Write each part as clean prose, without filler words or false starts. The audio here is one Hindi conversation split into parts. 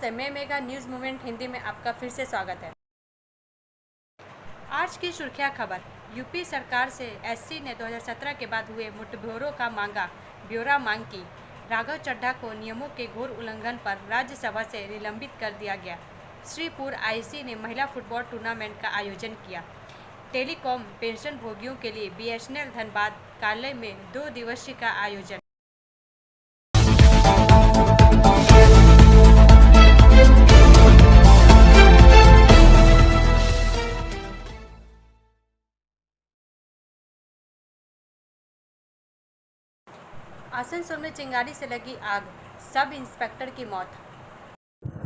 नमस्ते, मैं मेगा न्यूज़ मूवमेंट हिंदी में आपका फिर से स्वागत है। आज की सुर्खियां खबर। यूपी सरकार से एससी ने 2017 के बाद हुए मुठभेड़ों का मांगा ब्यौरा मांग की। राघव चड्ढा को नियमों के घोर उल्लंघन पर राज्यसभा से निलंबित कर दिया गया। श्रीपुर आईसी ने महिला फुटबॉल टूर्नामेंट का आयोजन किया। टेलीकॉम पेंशन भोगियों के लिए बीएसएनएल धनबाद कार्यालय में 2 दिवसीय का आयोजन। आसनसोल में चिंगारी से लगी आग, सब इंस्पेक्टर की मौत।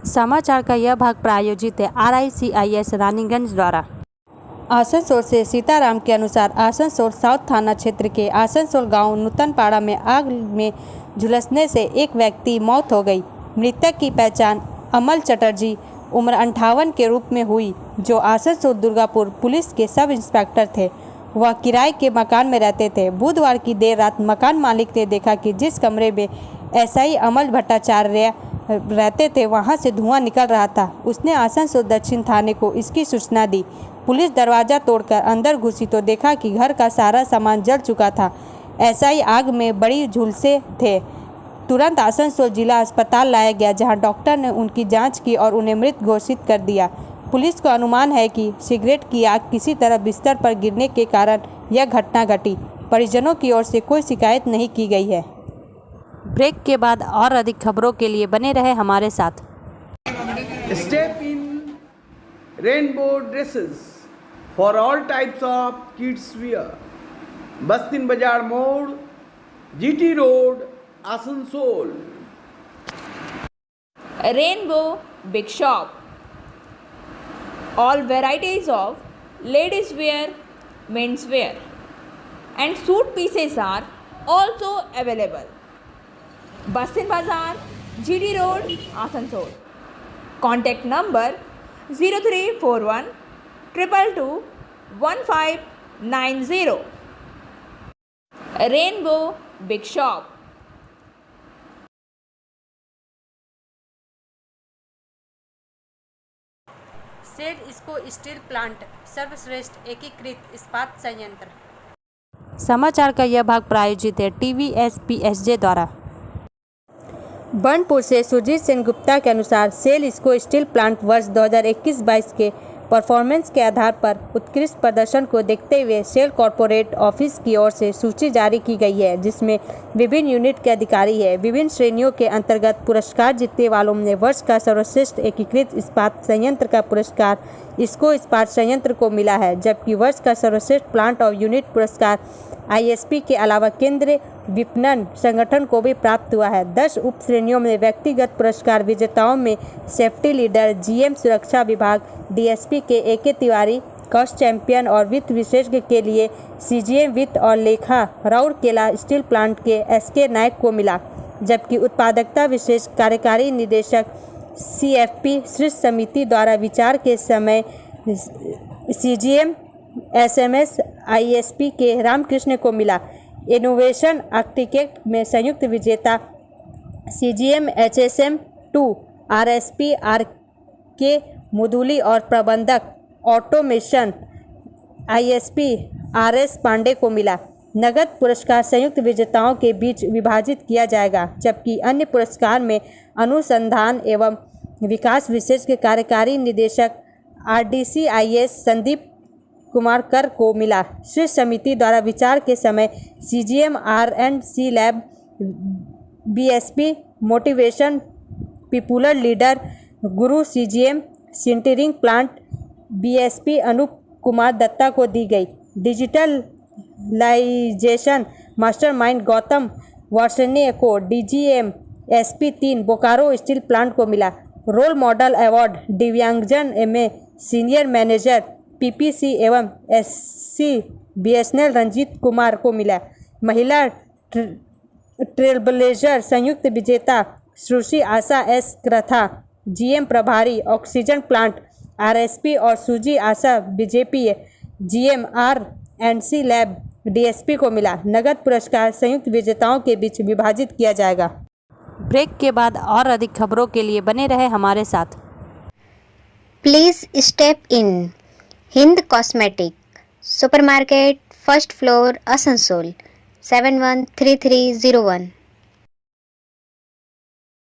समाचार का यह भाग प्रायोजित है RICIS रानीगंज द्वारा। आसनसोल से सीताराम के अनुसार आसनसोल साउथ थाना क्षेत्र के आसनसोल गांव नूतनपाड़ा में आग में झुलसने से एक व्यक्ति मौत हो गई। मृतक की पहचान अमल चटर्जी उम्र 58 के रूप में हुई, जो आसनसोल दुर्गापुर पुलिस के सब इंस्पेक्टर थे। वह किराए के मकान में रहते थे। बुधवार की देर रात मकान मालिक ने देखा कि जिस कमरे में SI अमल भट्टाचार्य रहते थे वहां से धुआं निकल रहा था। उसने आसनसोल दक्षिण थाने को इसकी सूचना दी। पुलिस दरवाजा तोड़कर अंदर घुसी तो देखा कि घर का सारा सामान जल चुका था। SI आग में बड़ी झुलसे थे। तुरंत आसनसोल जिला अस्पताल लाया गया, जहां डॉक्टर ने उनकी जांच की और उन्हें मृत घोषित कर दिया। पुलिस को अनुमान है कि सिगरेट की आग किसी तरह बिस्तर पर गिरने के कारण यह घटना घटी। परिजनों की ओर से कोई शिकायत नहीं की गई है। ब्रेक के बाद और अधिक खबरों के लिए बने रहे हमारे साथ। Step in rainbow dresses for all types of kids wear. Bastin Bazaar Mode, GT Road, Asansol. Rainbow Big Shop. All varieties of ladies wear, men's wear and suit pieces are also available. Bastin Bazaar, GD Road, Asansol. Contact number 0341 222 1590. Rainbow Big Shop. Cell इसको स्टील प्लांट सर्वश्रेष्ठ एकीकृत इस्पात संयंत्र। समाचार का यह भाग प्रायोजित है TVS-PSJ द्वारा। बर्नपुर से सुरजीत सेन गुप्ता के अनुसार सेल इसको स्टील प्लांट वर्ष 2021-22 के परफॉर्मेंस के आधार पर उत्कृष्ट प्रदर्शन को देखते हुए सेल कॉरपोरेट ऑफिस की ओर से सूची जारी की गई है, जिसमें विभिन्न यूनिट के अधिकारी हैं। विभिन्न श्रेणियों के अंतर्गत पुरस्कार जीतने वालों में वर्ष का सर्वश्रेष्ठ एकीकृत इस्पात संयंत्र का पुरस्कार इसको इस्पात संयंत्र को मिला है, जबकि वर्ष का सर्वश्रेष्ठ प्लांट और यूनिट पुरस्कार ISP के अलावा केंद्रीय विपणन संगठन को भी प्राप्त हुआ है। 10 उप श्रेणियों में व्यक्तिगत पुरस्कार विजेताओं में सेफ्टी लीडर GM सुरक्षा विभाग DSP के AK तिवारी, कॉस्ट चैंपियन और वित्त विशेषज्ञ के लिए CGM वित्त और लेखा राउरकेला स्टील प्लांट के SK नायक को मिला, जबकि उत्पादकता विशेष कार्यकारी निदेशक CFP शीर्ष समिति द्वारा विचार के समय CGM SMS ISP के रामकृष्ण को मिला। इनोवेशन आर्किटेक्ट में संयुक्त विजेता CGM HSM 2 RSP RK Muduli और प्रबंधक ऑटोमेशन ISP RS पांडे को मिला। नगद पुरस्कार संयुक्त विजेताओं के बीच विभाजित किया जाएगा, जबकि अन्य पुरस्कार में अनुसंधान एवं विकास विशेषज्ञ कार्यकारी निदेशक RDCIS संदीप कुमार कर को मिला। शीर्ष समिति द्वारा विचार के समय CGM R&C lab BSP motivation popular leader गुरु CGM sintering plant BSP Anup Kumar Datta को दी गई। डिजिटलाइजेशन मास्टरमाइंड गौतम वार्ष्णेय को DGM SP 3 Bokaro steel plant को मिला। रोल मॉडल अवार्ड दिव्यांगजन MA सीनियर मैनेजर PPC एवं SC BSNL रंजीत कुमार को मिला। महिला ट्रेलब्लेजर संयुक्त विजेता सुश्री आशा S क्रथा GM प्रभारी ऑक्सीजन प्लांट RSP और सुजी आशा BJP GM R&C lab DSP को मिला। नगद पुरस्कार संयुक्त विजेताओं के बीच विभाजित किया जाएगा। ब्रेक के बाद और अधिक खबरों के लिए बने रहे हमारे साथ। Please step in. Hind Cosmetic, Supermarket, First Floor, Asansol, 713301.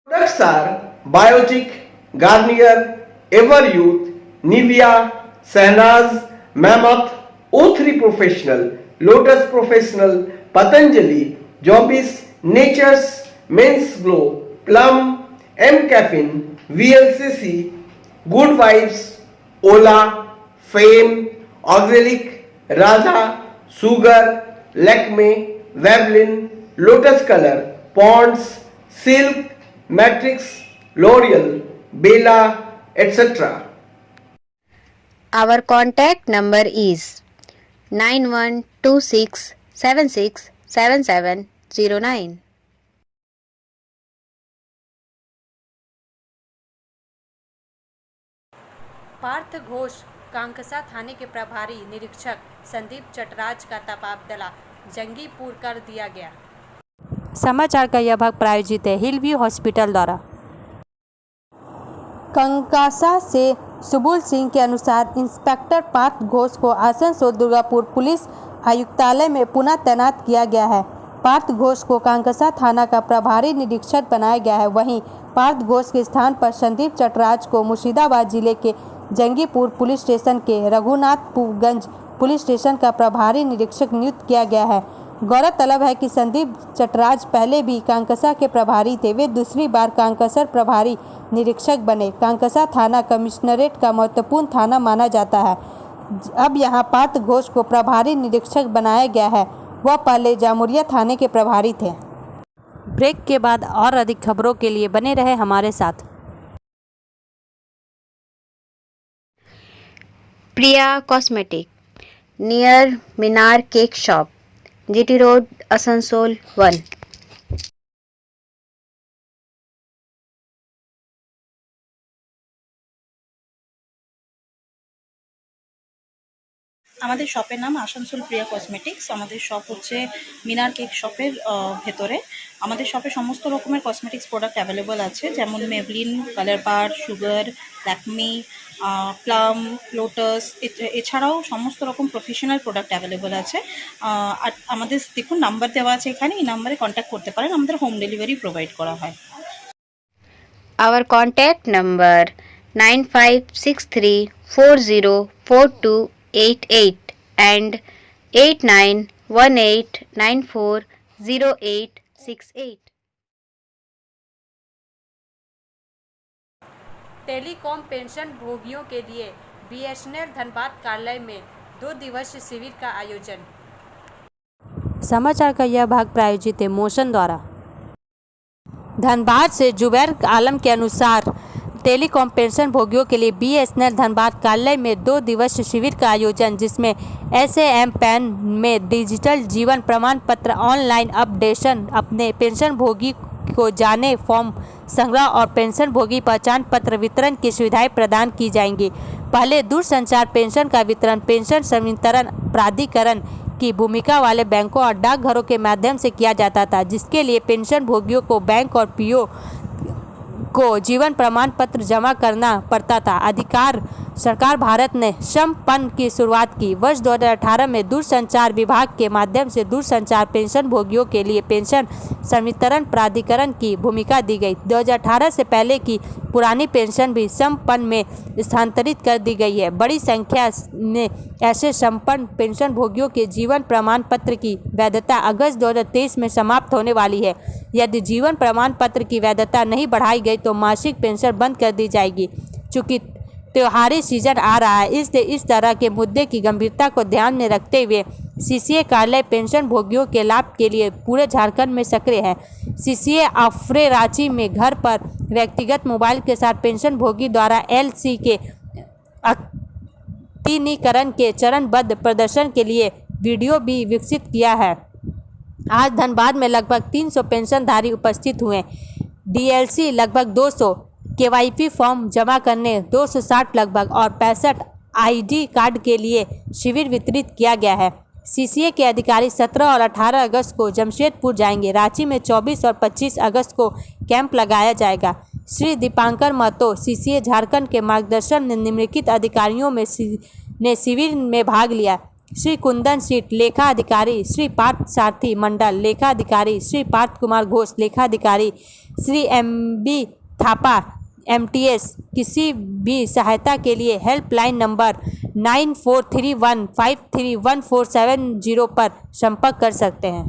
Products are Biotic, Garnier, Ever Youth, Nivea, Sahnaz, Mammoth, O3 Professional, Lotus Professional, Patanjali, Jobis, Nature's, Men's Glow, Plum, M Caffeine, VLCC, Good Vibes, Ola, Fame, Auxilic, Raza, Sugar, Lakme, Vavlin, Lotus Color, Ponds, Silk, Matrix, L'Oreal, Bella, etc. Our contact number is 9126767709. Partha Ghosh Kanksa थाने के प्रभारी निरीक्षक संदीप चटराज का तबादला जंगीपुर कर दिया गया। समाचार का यह भाग प्रायोजित है हिल व्यू हॉस्पिटल द्वारा। कंकासा से सुबुल सिंह के अनुसार इंस्पेक्टर पार्थ घोष को आसनसोल दुर्गापुर पुलिस आयुक्तालय में पुनः तैनात किया गया है। पार्थ घोष को कांकसा थाना का प्रभारी निरीक्षक बनाया गया है। वहीं पार्थ घोष के स्थान पर संदीप चटराज को मुर्शिदाबाद जिले के जंगीपुर पुलिस स्टेशन के रघुनाथपुरगंज पुलिस स्टेशन का प्रभारी निरीक्षक नियुक्त किया गया है। गौरतलब है कि संदीप चटराज पहले भी कांकसा के प्रभारी थे। वे दूसरी बार कांकसर प्रभारी निरीक्षक बने। कांकसा थाना कमिश्नरेट का महत्वपूर्ण थाना माना जाता है। अब यहां पार्थ घोष को प्रभारी निरीक्षक बनाया गया है। वह पहले जामुरिया थाने के प्रभारी थे। ब्रेक के बाद और अधिक खबरों के लिए बने रहे हमारे साथ। Priya Cosmetic, near Minar Cake Shop, GT Road, Asansol 1. আমাদের শপের নাম আসানসোল প্রিয়া কসমেটিক্স। আমাদের শপ হচ্ছে মিনার কেক শপের ভেতরে। আমাদের শপে সমস্ত রকমের কসমেটিক্স প্রোডাক্ট অ্যাভেলেবল আছে, যেমন মেবলিন, কালার বার, সুগার, ল্যাকমি, প্লাম, লোটাস, এছাড়াও সমস্ত রকম প্রফেশনাল প্রোডাক্ট অ্যাভেলেবল আছে। আর আমাদের দেখুন নাম্বার দেওয়া আছে এখানে, এই নাম্বারে কন্ট্যাক্ট করতে পারেন। আমাদের হোম ডেলিভারি প্রোভাইড করা হয়। Our contact number 9563404288 and 8918940868. Telecom pension भोगियों के लिए बीएसएनएल धनबाद कार्यालय में 2 दिवसीय शिविर का आयोजन। समाचार का यह भाग प्रायोजित है मोशन द्वारा। धनबाद से जुबैर आलम के अनुसार टेलीकॉम पेंशन भोगियों के लिए बीएसएनएल धनबाद कार्यालय में 2 दिवसीय शिविर का आयोजन, जिसमें एसएएम पैन में डिजिटल जीवन प्रमाण पत्र ऑनलाइन अपडेशन, अपने पेंशन भोगी को जाने फॉर्म संग्रह और पेंशन भोगी पहचान पत्र वितरण की सुविधाएं प्रदान की जाएंगी। पहले दूरसंचार पेंशन का वितरण पेंशन संवितरण प्राधिकरण की भूमिका वाले बैंकों और डाकघरों के माध्यम से किया जाता था, जिसके लिए पेंशन भोगियों को बैंक और पीओ को जीवन प्रमाण पत्र जमा करना पड़ता था। अधिकार सरकार भारत ने श्रमपन की शुरुआत की। वर्ष 2018 में दूरसंचार विभाग के माध्यम से दूरसंचार पेंशन भोगियों के लिए पेंशन संवितरण प्राधिकरण की भूमिका दी गई। 2018 से पहले की पुरानी पेंशन भी श्रमपन में स्थानांतरित कर दी गई है। बड़ी संख्या में ऐसे श्रमपन पेंशन भोगियों के जीवन प्रमाण पत्र की वैधता अगस्त 2023 में समाप्त होने वाली है। यदि जीवन प्रमाण पत्र की वैधता नहीं बढ़ाई गई तो मासिक पेंशन बंद कर दी जाएगी। चूँकि त्योहारी सीजन आ रहा है, इसलिए इस तरह के मुद्दे की गंभीरता को ध्यान में रखते हुए सीसीए कार्यालय पेंशन भोगियों के लाभ के लिए पूरे झारखंड में सक्रिय है। सीसीए आफरे रांची में घर पर व्यक्तिगत मोबाइल के साथ पेंशन भोगी द्वारा एलसी के अक्तिनीकरण के चरणबद्ध प्रदर्शन के लिए वीडियो भी विकसित किया है। आज धनबाद में लगभग 300 पेंशनधारी उपस्थित हुए। डीएलसी लगभग 200, केवाईपी फॉर्म जमा करने 260 लगभग और 65 आईडी कार्ड के लिए शिविर वितरित किया गया है। सीसीए के अधिकारी 17 और 18 अगस्त को जमशेदपुर जाएंगे। रांची में 24 और 25 अगस्त को कैंप लगाया जाएगा। श्री दीपांकर महतो सीसीए झारखंड के मार्गदर्शन में निम्नलिखित अधिकारियों में ने शिविर में भाग लिया। श्री कुंदन सीट लेखा अधिकारी, श्री पार्थ सारथी मंडल लेखा अधिकारी, श्री पार्थ कुमार घोष लेखा अधिकारी, श्री MB थापा MTS। किसी भी सहायता के लिए हेल्पलाइन नंबर 9431531470 पर संपर्क कर सकते हैं।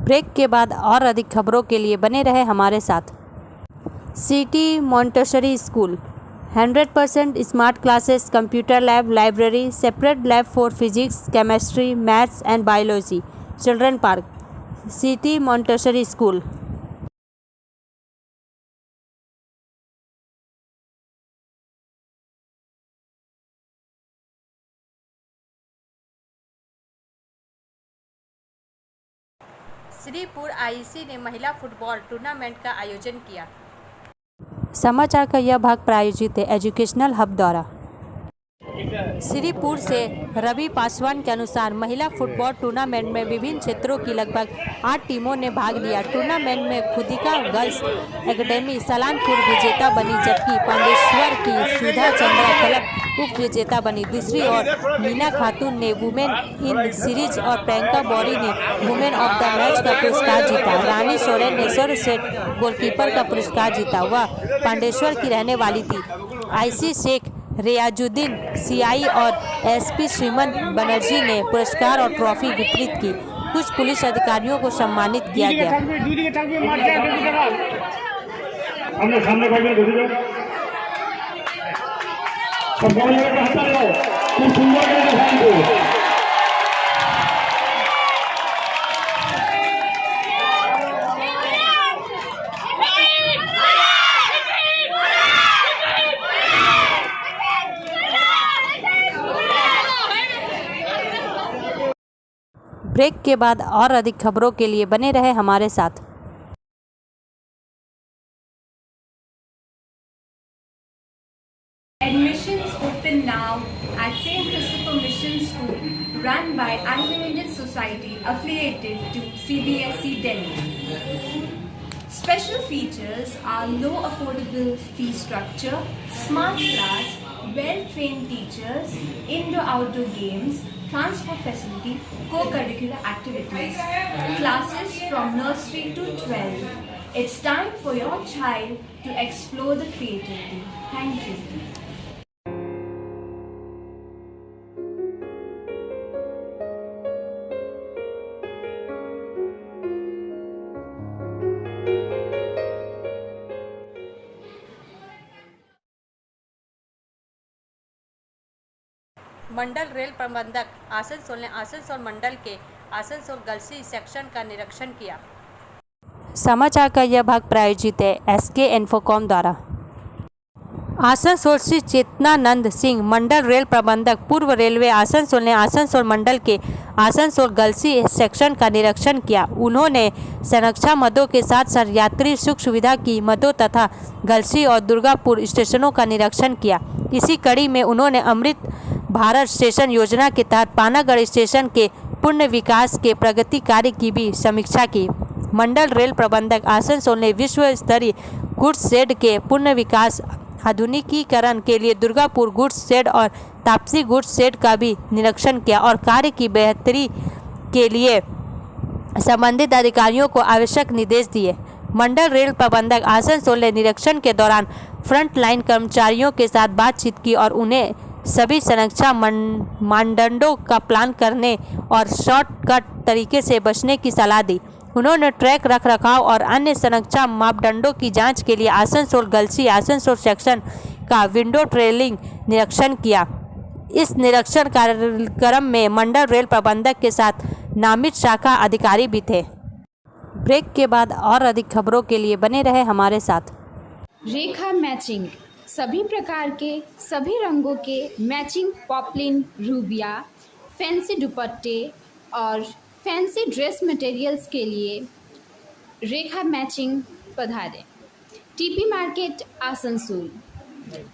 ब्रेक के बाद और अधिक खबरों के लिए बने रहे हमारे साथ। City Montessori school 100% smart classes, computer lab, library, separate lab for physics, chemistry, maths and biology, children park, city Montessori school. Shripur IEC ने महिला फुटबॉल टूर्नामेंट का आयोजन किया। समाचार का यह भाग प्रायोजित है एजुकेशनल हब द्वारा। श्रीपुर से रवि पासवान के अनुसार महिला फुटबॉल टूर्नामेंट में विभिन्न क्षेत्रों की लगभग 8 टीमों ने भाग लिया। टूर्नामेंट में खुदिका गर्ल्स एकेडमी सलानपुर विजेता बनी, जबकि पांडेश्वर की सुधा चंद्रा क्लब उप विजेता बनी। दूसरी ओर मीना खातून ने वुमेन इन सीरीज और प्रियंका बौरी ने वुमेन ऑफ द मैच का पुरस्कार जीता। रानी सोरेन ने सर्वश्रेष्ठ गोलकीपर का पुरस्कार जीता। वह पांडेश्वर की रहने वाली थी। IC शेख रियाजुद्दीन CI और SP श्रीमन बनर्जी ने पुरस्कार और ट्रॉफी वितरित की। कुछ पुलिस अधिकारियों को सम्मानित किया गया। ब्रेक के बाद और अधिक खबरों के लिए बने रहे हमारे साथ। Admissions open now at St. Christopher Mission School, run by Animated Society affiliated to CBSE Delhi. Special features are low affordable fee structure, smart class, well-trained teachers, indoor-outdoor games, transport facility, co-curricular activities, classes from nursery to 12. It's time for your child to explore the creativity. Thank you. Mandal rail प्रबंधक आसनसोल ने आसनसोल मंडल के आसनसोल गलसी सेक्शन का निरीक्षण किया। समाचार का यह भाग प्रायोजित है SK इन्फोकॉम द्वारा। आसनसोल श्री चेतनानंद सिंह मंडल रेल प्रबंधक पूर्व रेलवे आसनसोल ने आसनसोल मंडल के आसनसोल गलसी सेक्शन का निरीक्षण किया। उन्होंने संरक्षा मदों के साथ साथ यात्री सुख सुविधा की मदों तथा गलसी और दुर्गापुर स्टेशनों का निरीक्षण किया। इसी कड़ी में उन्होंने अमृत भारत स्टेशन योजना के तहत पानागढ़ स्टेशन के पूर्ण विकास के प्रगति कार्य की भी समीक्षा की। मंडल रेल प्रबंधक आसनसोल ने विश्व स्तरीय गुड्स शेड के पूर्ण विकास आधुनिकीकरण के लिए दुर्गापुर गुड्स शेड और तापसी गुड्स शेड का भी निरीक्षण किया और कार्य की बेहतरी के लिए संबंधित अधिकारियों को आवश्यक निर्देश दिए। मंडल रेल प्रबंधक आसनसोल ने निरीक्षण के दौरान फ्रंट लाइन कर्मचारियों के साथ बातचीत की और उन्हें सभी संरक्षा मानदंडों का पालन करने और शॉर्टकट तरीके से बचने की सलाह दी। उन्होंने ट्रैक रखरखाव और अन्य संरक्षा मापदंडों की जांच के लिए आसनसोल गलसी आसनसोल सेक्शन का विंडो ट्रेलिंग निरीक्षण किया। इस निरीक्षण कार्यक्रम में मंडल रेल प्रबंधक के साथ नामित शाखा अधिकारी भी थे। ब्रेक के बाद और अधिक खबरों के लिए बने रहे हमारे साथ। रेखा मैचिंग सभी प्रकार के सभी रंगों के मैचिंग पॉपलिन, रूबिया, फैंसी दुपट्टे और फैंसी ड्रेस मटेरियल्स के लिए रेखा मैचिंग पधारें। TP market Asansol.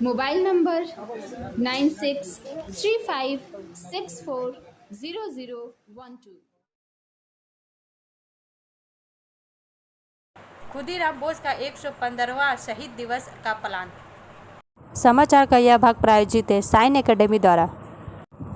Mobile number 963564 0012। Khudiram Bose का 115वां शहीद दिवस का प्लान। समाचार का यह भाग प्रायोजित है साइन एकेडमी द्वारा।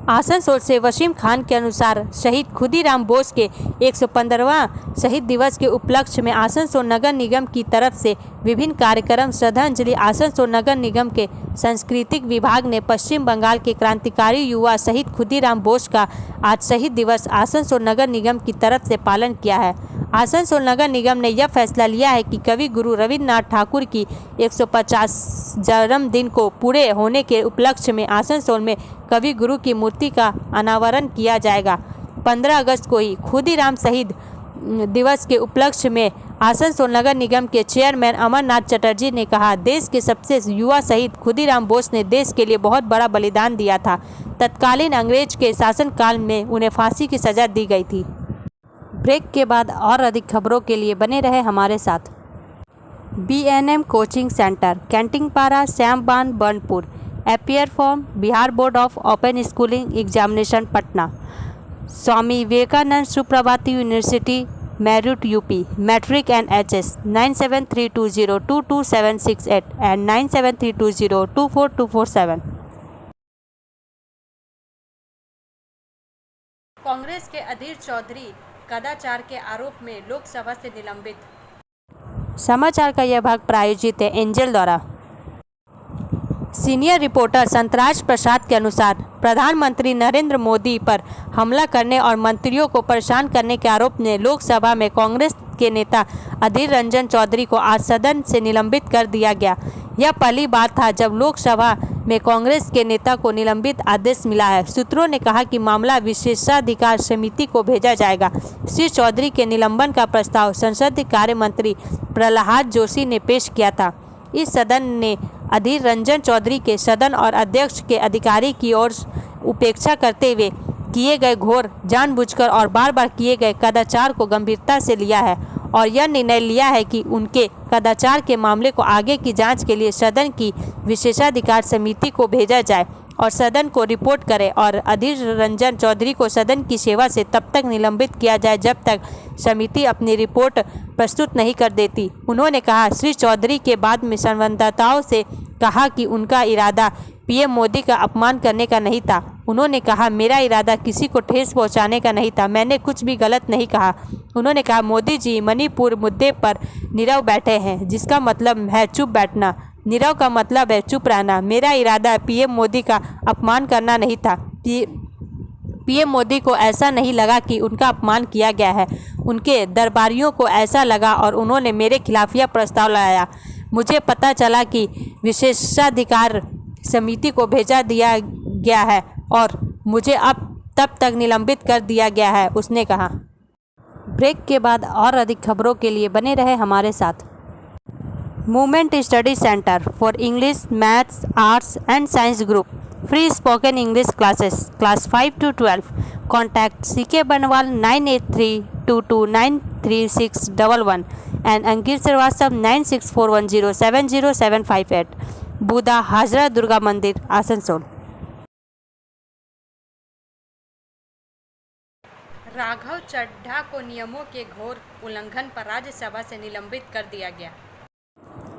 आसनसोल से वसीम खान के अनुसार शहीद खुदीराम बोस के 115वां शहीद दिवस के उपलक्ष्य में आसनसोल नगर निगम की तरफ से विभिन्न कार्यक्रम श्रद्धांजलि। आसनसोल नगर निगम के सांस्कृतिक विभाग ने पश्चिम बंगाल के क्रांतिकारी युवा शहीद खुदीराम बोस का आज शहीद दिवस आसनसोल नगर निगम की तरफ से पालन किया है। आसनसोल नगर निगम ने यह फैसला लिया है कि कवि गुरु रविन्द्रनाथ ठाकुर की 150 जन्मदिन को पूरे होने के उपलक्ष्य में आसनसोल में कवि गुरु की मूर्ति का अनावरण किया जाएगा। 15 अगस्त को ही खुदीराम शहीद दिवस के उपलक्ष्य में आसनसोल नगर निगम के चेयरमैन अमरनाथ चटर्जी ने कहा, देश के सबसे युवा शहीद खुदीराम बोस ने देश के लिए बहुत बड़ा बलिदान दिया था। तत्कालीन अंग्रेज के शासनकाल में उन्हें फांसी की सजा दी गई थी। ब्रेक के बाद और अधिक खबरों के लिए बने रहे हमारे साथ। BNM coaching centre, Kantingpara, Shyamban, Burnpur. Appear form Bihar board of open schooling examination Patna. Swami Vivekanand Subharti university Meerut UP. Matric and HS 9732022768 and 9732024247। Congress के अधीर चौधरी कदाचार के आरोप में लोकसभा से निलंबित। समाचार का यह भाग प्रायोजित है एंजल द्वारा। सीनियर रिपोर्टर संतराज प्रसाद के अनुसार प्रधानमंत्री नरेंद्र मोदी पर हमला करने और मंत्रियों को परेशान करने के आरोप में लोकसभा में कांग्रेस के नेता अधीर रंजन चौधरी को आज सदन से निलंबित कर दिया गया। यह पहली बार था जब लोकसभा में कांग्रेस के नेता को निलंबित आदेश मिला है। सूत्रों ने कहा कि मामला विशेषाधिकार समिति को भेजा जाएगा। श्री चौधरी के निलंबन का प्रस्ताव संसदीय कार्य मंत्री प्रहलाद जोशी ने पेश किया था। इस सदन ने अधीर रंजन चौधरी के सदन और अध्यक्ष के अधिकारी की ओर उपेक्षा करते हुए किए गए घोर जानबूझकर और बार बार किए गए कदाचार को गंभीरता से लिया है और यह निर्णय लिया है कि उनके कदाचार के मामले को आगे की जांच के लिए सदन की विशेषाधिकार समिति को भेजा जाए और सदन को रिपोर्ट करे और अधीर रंजन चौधरी को सदन की सेवा से तब तक निलंबित किया जाए जब तक समिति अपनी रिपोर्ट प्रस्तुत नहीं कर देती। उन्होंने कहा, श्री चौधरी के बाद में संवाददाताओं से कहा कि उनका इरादा PM मोदी का अपमान करने का नहीं था। उन्होंने कहा, मेरा इरादा किसी को ठेस पहुंचाने का नहीं था, मैंने कुछ भी गलत नहीं कहा। उन्होंने कहा, मोदी जी मणिपुर मुद्दे पर नीरव बैठे हैं, जिसका मतलब है चुप बैठना। नीरव का मतलब है चुप रहना। मेरा इरादा PM मोदी का अपमान करना नहीं था। PM मोदी को ऐसा नहीं लगा कि उनका अपमान किया गया है, उनके दरबारियों को ऐसा लगा और उन्होंने मेरे खिलाफ यह प्रस्ताव लाया। मुझे पता चला कि विशेषाधिकार समिति को भेजा दिया गया है और मुझे अब तब तक निलंबित कर दिया गया है, उसने कहा। ब्रेक के बाद और अधिक खबरों के लिए बने रहे हमारे साथ। Movement study centre for English, maths, arts and science group, free spoken English classes, class 5 to 12। Contact CK बनवाल 9832293611 एंड अंकित श्रीवास्तव 9641070758। बुधा हाजरा दुर्गा मंदिर, आसनसोल। राघव चड्ढा को नियमों के घोर उल्लंघन पर राज्यसभा से निलंबित कर दिया गया।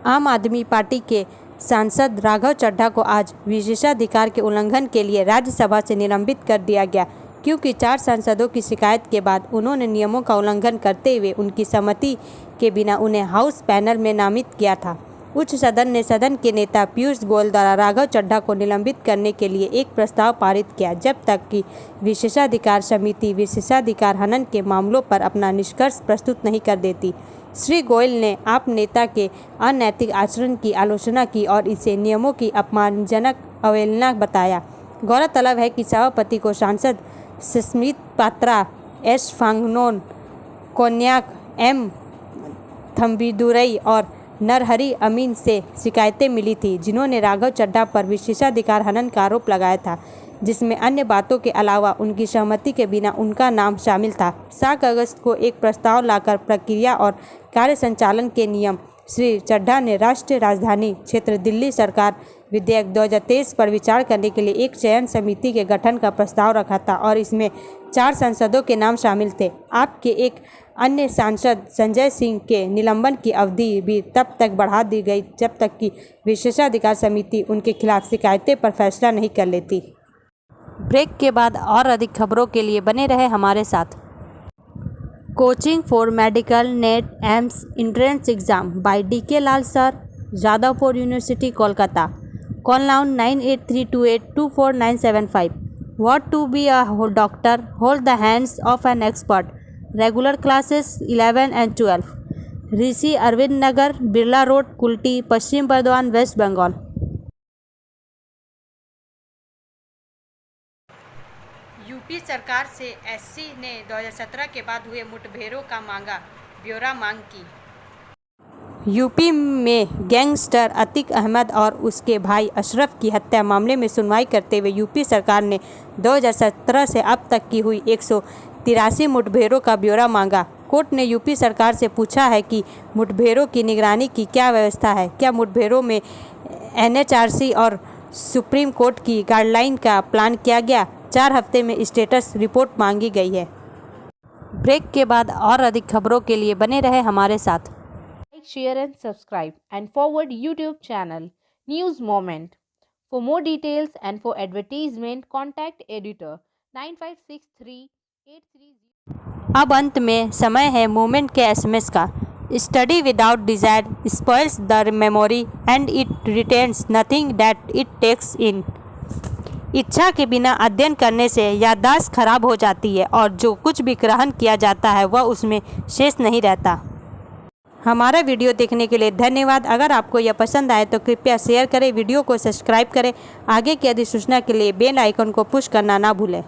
आम आदमी पार्टी के सांसद राघव चड्ढा को आज विशेषाधिकार के उल्लंघन के लिए राज्यसभा से निलंबित कर दिया गया, क्योंकि 4 सांसदों की शिकायत के बाद उन्होंने नियमों का उल्लंघन करते हुए उनकी सहमति के बिना उन्हें हाउस पैनल में नामित किया था। उच्च सदन ने सदन के नेता पीयूष गोयल द्वारा राघव चड्ढा को निलंबित करने के लिए एक प्रस्ताव पारित किया, जब तक कि विशेषाधिकार समिति विशेषाधिकार हनन के मामलों पर अपना निष्कर्ष प्रस्तुत नहीं कर देती। श्री गोयल ने आप नेता के अनैतिक आचरण की आलोचना की और इसे नियमों की अपमानजनक अवहेलना बताया। गौरतलब है कि सभापति को सांसद सुस्मित पात्रा, S फांगनोन, कोन्याक, M थम्बीदुरई और नरहरी अमीन से शिकायतें मिली थी, जिन्होंने राघव चड्ढा पर विशेषाधिकार हनन का आरोप लगाया था, जिसमें अन्य बातों के अलावा उनकी सहमति के बिना उनका नाम शामिल था। 7 अगस्त को एक प्रस्ताव लाकर प्रक्रिया और कार्य संचालन के नियम श्री चड्ढा ने राष्ट्रीय राजधानी क्षेत्र दिल्ली सरकार विधेयक 2023 पर विचार करने के लिए एक चयन समिति के गठन का प्रस्ताव रखा था और इसमें 4 सांसदों के नाम शामिल थे। आपके एक अन्य सांसद संजय सिंह के निलंबन की अवधि भी तब तक बढ़ा दी गई जब तक कि विशेषाधिकार समिति उनके खिलाफ शिकायतें पर फैसला नहीं कर लेती। ब्रेक के बाद और अधिक खबरों के लिए बने रहे हमारे साथ। Coaching for medical NEET AIIMS entrance exam by DK Lal sir, Jadavpur university, Kolkata. Call now 9832824975। What to be a doctor? Hold the hands of an expert. Regular classes 11 and 12. Rishi Arvind Nagar, Birla road, Kulti, Paschim Bardhaman, west Bengal. UP सरकार से SC ने 2017 के बाद हुए मुठभेड़ों का मांगा ब्यौरा। मांग की। यूपी में गैंगस्टर अतीक अहमद और उसके भाई अशरफ की हत्या मामले में सुनवाई करते हुए यूपी सरकार ने 2017 से अब तक की हुई 183 मुठभेड़ों का ब्यौरा मांगा। कोर्ट ने यूपी सरकार से पूछा है कि मुठभेड़ों की निगरानी की क्या व्यवस्था है, क्या मुठभेड़ों में NHRC और सुप्रीम कोर्ट की गाइडलाइन का पालन किया गया। 4 हफ्ते में स्टेटस रिपोर्ट मांगी गई है। ब्रेक के बाद और अधिक खबरों के लिए बने रहे हमारे साथ। Share and subscribe and forward YouTube channel News Moment. For more details and for advertisement contact editor 956383. अब अंत में समय है मोमेंट के SMS का। Study without desire spoils the memory and it retains nothing that it takes in. इच्छा के बिना अध्ययन करने से याददाश्त खराब हो जाती है और जो कुछ भी ग्रहण किया जाता है वह उसमें शेष नहीं रहता। हमारा वीडियो देखने के लिए धन्यवाद। अगर आपको यह पसंद आए तो कृपया शेयर करें, वीडियो को सब्सक्राइब करें। आगे की अधिसूचना के लिए बेल आइकन को पुश करना ना भूलें।